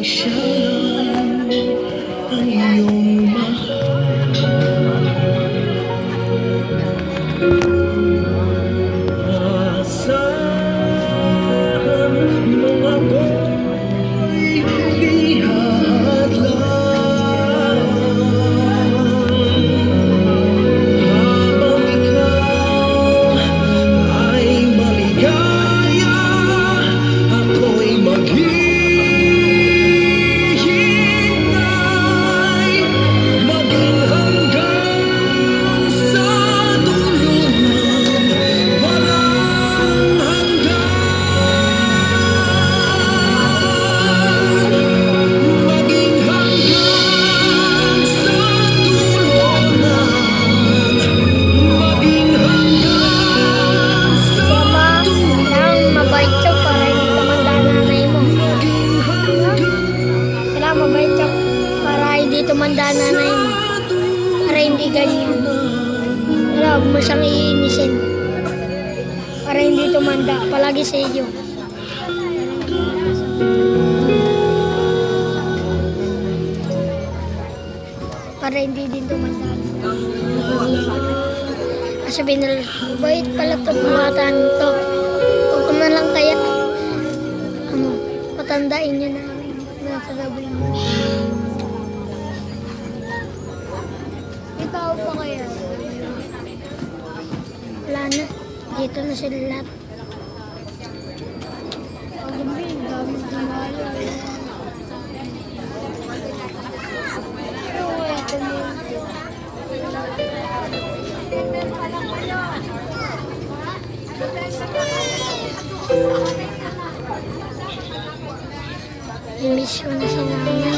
siya lang ang iyong asahan mo ako'y ihahadlang habang ikaw ay maligaya, ako'y maghihintay maging hanggang sa dulo ng walang hanggan, maging hanggang sa dulo maging hanggang sa Kailangan mabait ka para hindi tumanda nanay mo. Kailangan mabait ka para hindi tumanda nanay mo. Para hindi ganyan. Wala, huwag mo siyang iinisin. Para hindi tumanda. Palagi sa iyo. Para hindi din tumanda. Sabihin nila, bait pala itong bata nito. Huwag ko na lang kaya, patandain niyo na nasa gabi mo. Ikaw pa kaya? Wala na. Dito na sila lahat. Ang gabi, dami dinala. Pero wala ko mo. I-miss ko na si Nana.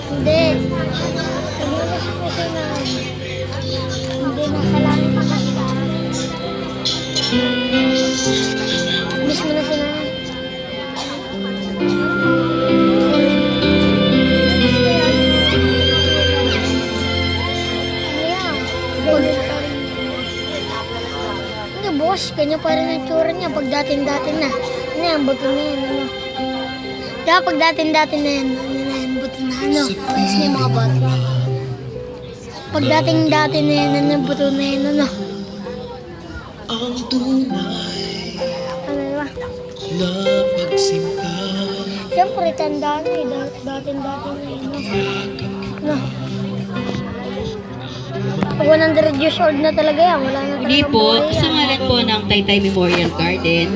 Hindi. I-miss ko si Nana. Hindi na kailangan makasama. Miss mo na si Nana. Hindi, boss. Ganyan pa rin ang tsura niya pag dating-dating na. Ano yan, buto na yan, ano. Kaya pag dating-dating na yan, ano na yan, buto na, ano. Tapos na yung mga bata. Pag dating-dating na yan, ano, buto na yan, ano. ang tunay Ano ba? na pagsimpa. Siyempre, tandaan mo eh, dating-dating na yan, ano. Ano. Pag 100 years old na talaga yan, wala na talaga Hindi po, buhay sa yan. ngalan po ng Taytay Memorial Garden,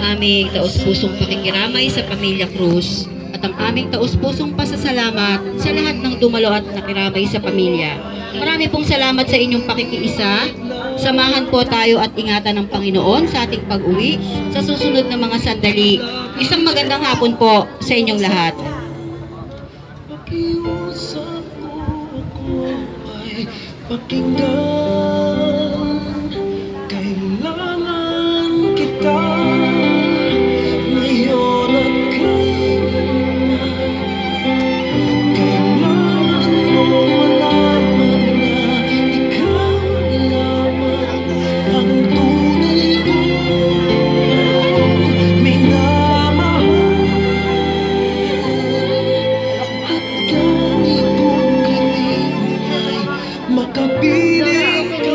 aming taus-pusong pakikiramay sa Pamilya Cruz at ang aming taus-pusong pasasalamat sa lahat ng dumalo at nakiramay sa pamilya. Marami pong salamat sa inyong pakikiisa. Samahan po tayo at ingatan ng Panginoon sa ating pag-uwi sa susunod na mga sandali. Isang magandang hapon po sa inyong lahat. Pakiusap mo ako ay pakinggan.